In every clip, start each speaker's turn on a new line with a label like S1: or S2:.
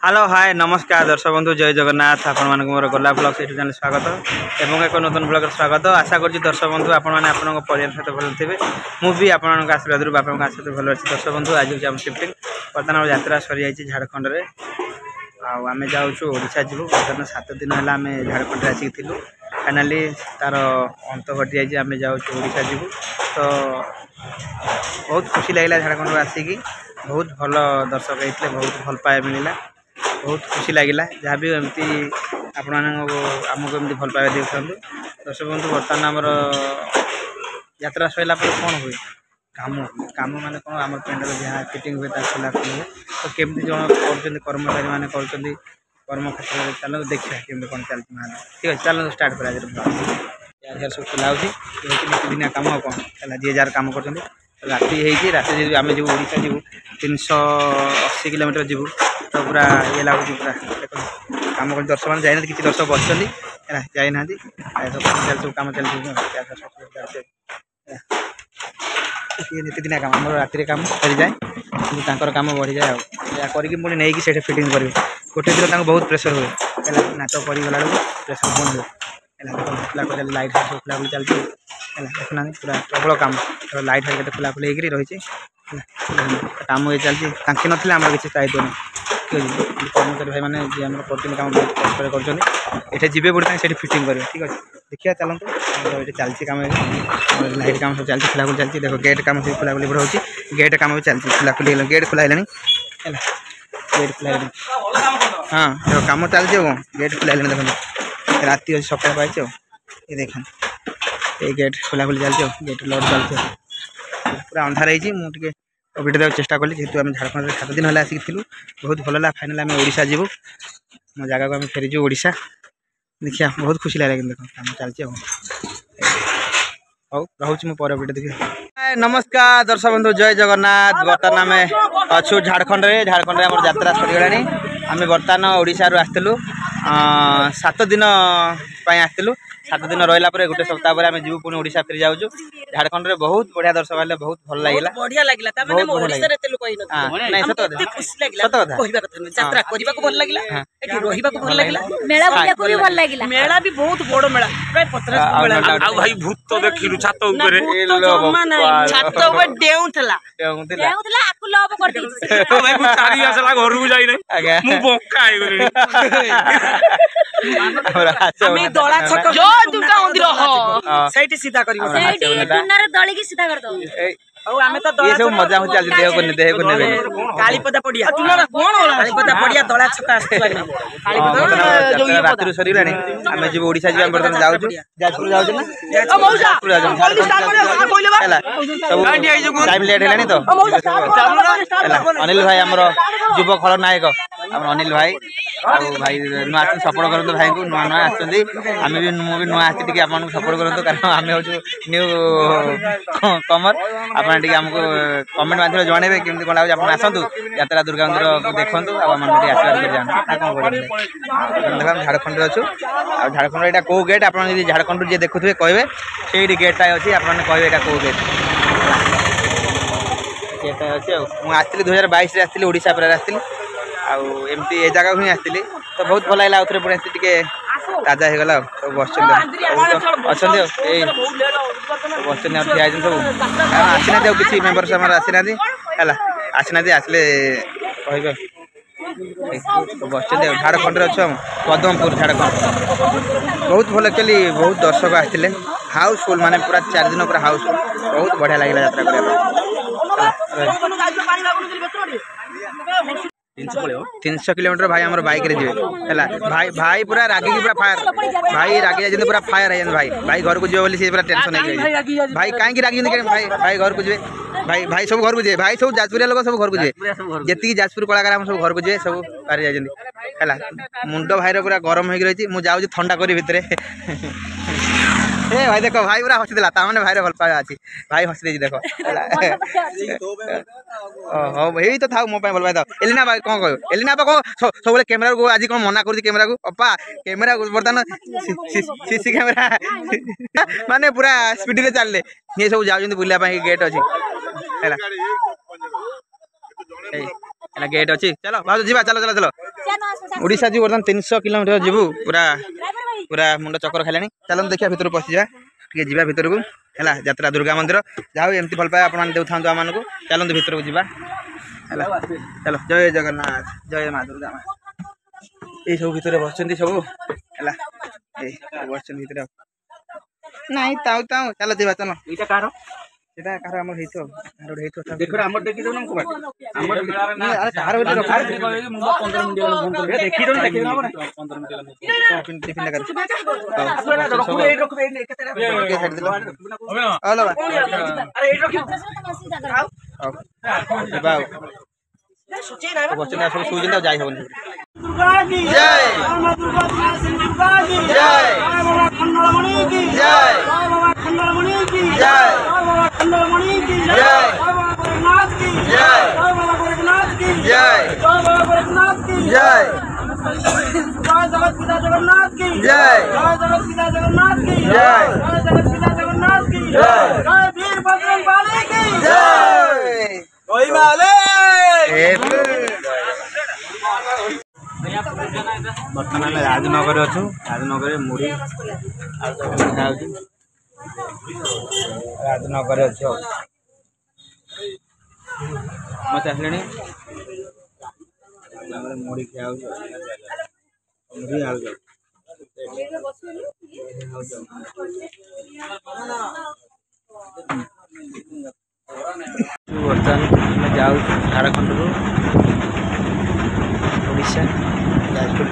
S1: Hello hi नमस्कार दर्शक बंधु जय जगन्नाथ आपण मानक मोर गोला ब्लॉग यूट्यूब चैनल स्वागत एवं एक नूतन ब्लॉग स्वागत आशा करुँच दर्शक बंधु आपण मैंने आपन परिवार सहित भल थे मुझे आपण आशीर्वाद बापा आशीर्वाद भल अच्छी दर्शक बंधु आज हूँ शिफ्टिंग बर्तमान यात्रा सरी जाइए झारखंड में आम जाऊँ ओडिशा जीवु बर्तमान 7 दिन है आम झारखंड आसिक फाइनाली तार अंत घटी जाइए आम जाऊँ ओडिशा जीवु तो बहुत खुशी लगे झारखंड आसिक बहुत भल दर्शक होते बहुत भल पाए मिलला बहुत खुशी लगिला जहाँ भी एमती आपण आमको एमती भल पाइबा देखते दर्शक बंधु बर्तमान आमर यात्रा सरला कौन हुए काम काम माने कौन आम पेंडर जहाँ फिटिंग हुए खोला खोली हुए तो केमती जन कर कर्मचारी मैंने कर्म क्षेत्र में चलो देखिए केमती कौन चलती मान ठीक है चलो स्टार्ट करा सब खोला होती काम कौन है जी जार कम कर राति राति आम जी ओडिशा जीव 380 किलोमीटर जीव तो पूरा ये लगुच पूरा कम कर दर्शक मैंने जाना किसी दर्शक बच्चे जाना सब कम चलती नीतिदिना कम आम राति कम सरी जाए कि कम बढ़ी जाए करके पुणी नहीं कि फिटिंग करेंगे गोटे दिन बहुत प्रेसर हुए है नाटक करगला प्रेसर बंद हुए लाइट सब खोला चलती है देखना पूरा प्रबल कम लाइट हार के खोला खोली रही कम ये चलती ताकि ना आम किसी दायित्व नहीं कर्मचारी भाई मैंने जी आम कर कम बहुत कष्ट कर जी पड़े से फिटिंग करेंगे ठीक अच्छे देखिए चलते ये चलती कम लाइट कम सब चलती खोला खोली चलती देखो गेट कम सब खोला खोली बड़ा हो गेट कम भी चलती खोला खोली गेट खोला है गेट खोला हाँ देखो कम चलती गेट खोला देखो राति अच्छे सकाल पाई ये देख ये गेट खोला खोली चलती गेट लड चलती पूरा अंधार है मुझे अपडेट देवाक चेष्टा कली जेहतु आम झारखंड में 7 दिन है आसिक बहुत भल लगा फाइनाल आम ओडिशा जीवु मो जगह को आम फेरीजु ओडिशा देखिए बहुत खुशी लगे कि देख कम चलती हूँ रोच मो पर अपडेट देखिए नमस्कार दर्शक बंधु जय जगन्नाथ बर्तमान आम अच्छु झारखंड में आम यात्रा सरीगला आम बर्तमान ओडिशा रु आसलु 7 दिन आसलु 7 दिन रहा गोटे सप्ताह पर आम जीव पुणी ओडिशा फेरी जाऊँ झारखंड में बहुत बढ़िया दर्शक आए बहुत भल लगे
S2: बढ़िया लगे मेला भी बहुत बड़ मेला प्राय
S3: भाई भूत देखिलु छात ऊपर
S2: छात ऊपर डेउथला आकु लव कर दी
S3: भाई मु चारी आसला घर को जाई नै मु बोका आइ गली
S2: हमें दला छक जो दुर्गा मंदिर हो सेठी सीधा करिवो सेठी दुनारे दली की सीधा कर दो औ हमें तो दला
S1: ये सब मजा हो चल देह को नेबे
S2: कालीपदा पड़िया तुम्हारा कोन होला कालीपदा पड़िया दला छका आसला कालीपदा जो ये
S1: रात्रि सरी लानी आमे जे ओडिशा जे हम बर्तन जाउ जाजपुर जाउ ना
S2: ओ मौसा जल्दी स्टार्ट कर कोइले
S1: सब टाइम लेट हेलानी तो अनिल भाई हमरो युवा खल नायक हम अनिल भाई भाई नुआ सपोर्ट करते भाई को नुआ नुआ आसती आम भी मुझे नुआ आती आपको सपोर्ट करूँ कारण आम हूँ न्यू कमर आपड़ी आमको कमेंट माध्यम जनइबे केमती कौन लगे आप आसतु यात्रा दुर्गा मंदिर को देखूँ आशीर्वाद कर जाना देख झारखंड अच्छु झारखंड यहाँ कौ गेट आप झारखंड जी देखुए कहे से गेटा अच्छी आप कहे यहाँ कौ गेट गेटा अच्छे मुझे 2022 आसती ओडिशा पर आसती आमती ए जगह ही आसती तो बहुत भल लगे आउे पुणी टे ताजा हो गला सब बस अच्छा बस ठिया सब आसीना किसी मेम्बर आसीना है आसीना आसले कहे बस झारखंड अच्छे पद्मपुर झारखंड बहुत भल एक्चुअली बहुत दर्शक आसते हाउसफुल माने पूरा 4 दिन पूरा हाउसफुल बहुत बढ़िया लगे यात्रा करने 300 किलोमीटर भाई हमारे बाइक रे जीवे है भाई भाई पूरा रागी पूरा फायर भाई रागी जाते पूरा फायर है भाई भाई घर को जीवे बोली पूरा टेंशन है भाई कहीं रागी भाई भाई घर को जीवे भाई भाई सब घर को जीवे भाई सब जाजपुरिया लोग सब घर को जीवे जी जाजपुर कलाकार हम सब घर को जीवे सब बाहर जाए मुंड भाई पूरा गरम हो रही मुझे जाऊँ ठंडा करी भितर ए भाई देखो भाई पूरा हसी देला मैंने भाई भल पाया अच्छी भाई हसी दे देखो हाँ भाई तो था मो भल पाई था एलिना भाई कौन कह एलिना कौन सब कैमेरा को आज कौन मना कर कैमेरा को अपा कैमेरा बर्तमान सीसी कैमेरा माने पूरा स्पीड रे चलले ये सब जाउछन बुलिया गेट अच्छी है गेट अच्छी चलो भाव जी चलो चलो चलो ओडिशा जी बर्तमान 300 किलोमीटर जीवु पूरा पूरा मुंड चक्कर खालानी चलो देखिए भितर पशि जा टे जा भितर को है यात्रा दुर्गा मंदिर जाओ एमती भल पाए आपने देता आम को चलते भितर को जीवा चलो जय जगन्नाथ जय माँ दुर्गा माँ ये सब भितर बस सब है बस भितर नहीं ताऊ ताऊ चलो जीवा चलो
S3: এইটা কার
S1: সেটা কার আমার হইতো আর হেইতো
S3: দেখো আমার দেখি দাও না কোবা আমার
S1: আরে কার ওটা রখা
S3: ମୁଁ 15 মিনিট গেল ফোন করে দেখি দাও না 15 মিনিট গেল
S1: টিফিন টিফিন লাগা
S3: ରଖୁ ଏଇ ରଖୁ ଏଇ କେତେ
S1: କେ ଛାଡି ଦିଲ ହलो बा
S3: ଆରେ ଏଇ ରଖି
S1: ଯିବା ବଚନ ସବୁ ସୁଜିନ ଯାଇ ହବନି ଜୟ
S2: मां दुर्गा की जय बाबा खंडमणि की
S1: जय
S2: बाबा खंडमणि की
S1: जय
S2: बाबा खंडमणि की
S1: जय
S2: बाबा गोरखनाथ की
S1: जय
S2: बाबा गोरखनाथ की
S1: जय
S2: बाबा गोरखनाथ की
S1: जय
S2: जय जगत पिता जगन्नाथ की
S1: जय
S2: जय जगत पिता जगन्नाथ की
S1: जय
S2: जय जगत पिता जगन्नाथ की
S1: जय
S2: जय वीर बजरंग बली की
S1: जय
S2: कोई माले
S1: बर्तमान राजनगर अच्छु राजनगर मुढ़ी राजनगर अच्छे मत आस मुढ़ी खिया मुढ़ी आलू बर्तमान जाऊ झारखंड को ओडिशा जाजपुर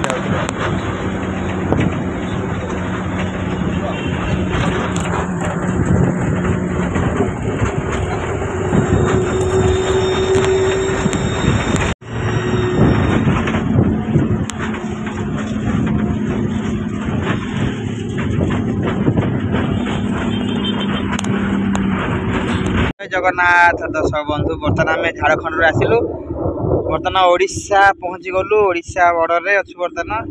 S1: जगन्नाथ दर्शक बंधु बर्तमान आम झारखंड आसिलु बर्तमान ओडिशा पहुँची गलु ओडिशा बॉर्डर रे अच्छु बर्तमान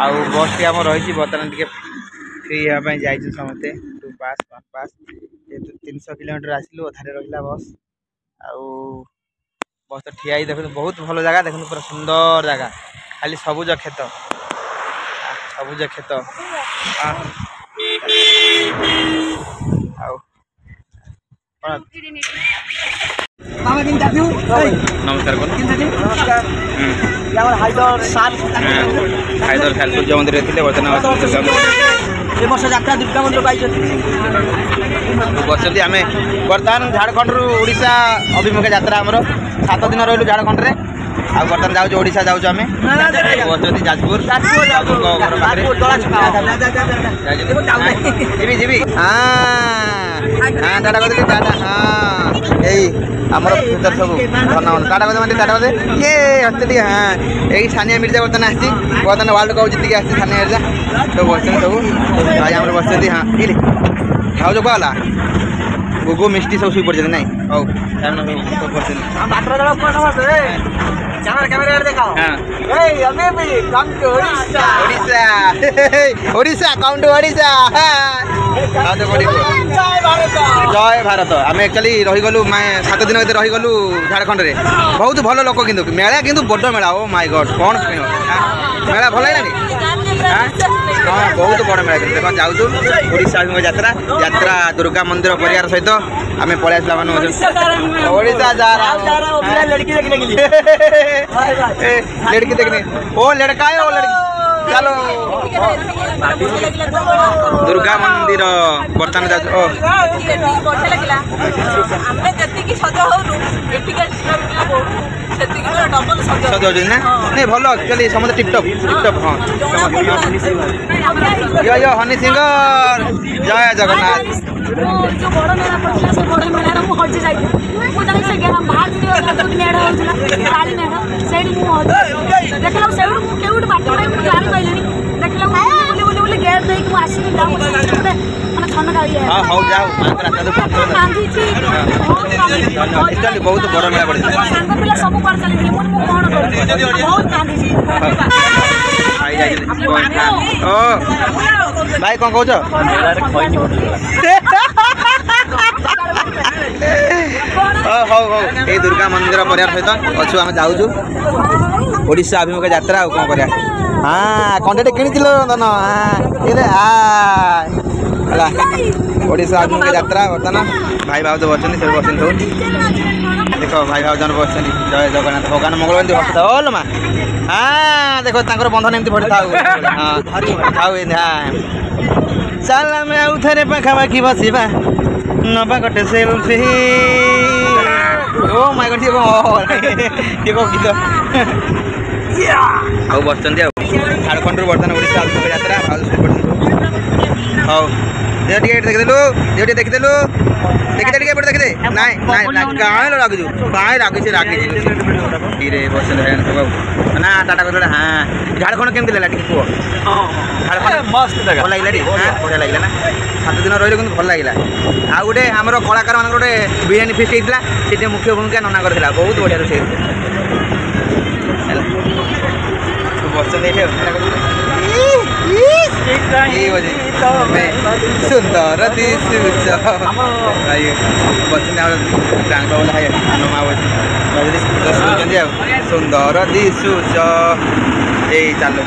S1: आउ बस टी आम रही बर्तमान टे फ्री हाँपाई जाइए समस्ते टू पास वन पास जेहतु 300 किलोमीटर आसिलु अधारे रहा बस आउ बस तो ठिया देख बहुत भल जगह देख पूरा सुंदर जगह खाली सबुज खेत नमस्कार हाइदर खाल सूर्य मंदिर बर्तमान
S2: वर्ष यात्रा दुर्गा मंदिर
S1: बसती आम बर्तमान झारखंड रु ओडिशा अभिमुखे यात्रा आमर 7 दिन रही झारखंड में आ बर्तमान जाऊँ ओडिशा जाऊँ आम बसती जाजपुर जी हाँ टाटा कर टाटा हाँ यही आमर भर सब धन टाटा कर टाटा कर ये हस्ते हाँ यही सानिया मिर्जा बर्तमान आसी बर्तमान वर्ल्ड कप जीत के आसी सानिया मिर्जा सब बस सब भाई आम बस हाँ खाऊ कहला गुगु मिष्टी सब शुई पड़े नहीं हौ ओडिशा काउंट ओडिशा जय भारत आम एक्चुअली रहीगलु मैं 7 दिन रहीगलु झारखंड में बहुत भल लोक कि मेला कि बड़ मेला ओ माय गॉड कौन मेला भल है हाँ बहुत बड़ मेला देख जाऊँ ओडिशा यात्रा यात्रा दुर्गा मंदिर परिवार सहित आम पलि आसला मान ओडिशा जा लड़की देखने ओ लड़का है ओ लड़की चलो दुर्गा मंदिर बर्तमान जा सज ना नहीं भल एक्चुअली समस्त टिपटप हाँ यो हनी सिंगर जय जगन्नाथ बहुत बड़ मेला पड़े भाई कौन कौच हौ हौ ये दुर्गा मंदिर परिवार सहित अच्छु आम जाऊँ ओडिशा अभिमुख यात्रा आ कौन करिया हाँ कंटेट किଣିଥିଲ ଧନ ଏରେ ହେଲା ओडिशा अभिमुख यात्रा वर्तमान भाई भाउज बसଛନ୍ତି ସେ ବସଛନ୍ତି ସବୁ देख भाई भाउज बसଛନ୍ତି जय जगन्नाथ भगवान मंगल एमती भक्त ओल मा हाँ देख तांकर बंधन एमती भरि थाउ हाँ थाउ हाँ चल आमे आउ थरे पाखापाखि बसिबा नबा गटे सेल्फी ओ माय गॉड ये को गीत आउ बसଛନ୍ତି ଆଉ झारखंड ରୁ ବର୍ତ୍ତମାନ ओडिशा अभिमुख यात्रा भाउज हौ देखिए देखिदेलु देखिदे एपटे देखिदे नाଇଁ काहे रागिजु काहे रागिछ रागिछ धीरे बसल है ना टाटा कर हां झारखंड केमति लागला टिके को झारखंड मस्त जगह भल लागला रे हां बढ़िया लागला ना 7 दिन रहिलो किंतु भल लागला आ गुटे हमरो कलाकार मानक गुटे बिरियानी फेस्ट हेतला सेटे मुख्य भूमिका नना करथिला बहुत बढ़िया रे तो बसल देखे सुंदर दिशुच सुंदर दिशुच ए चलो।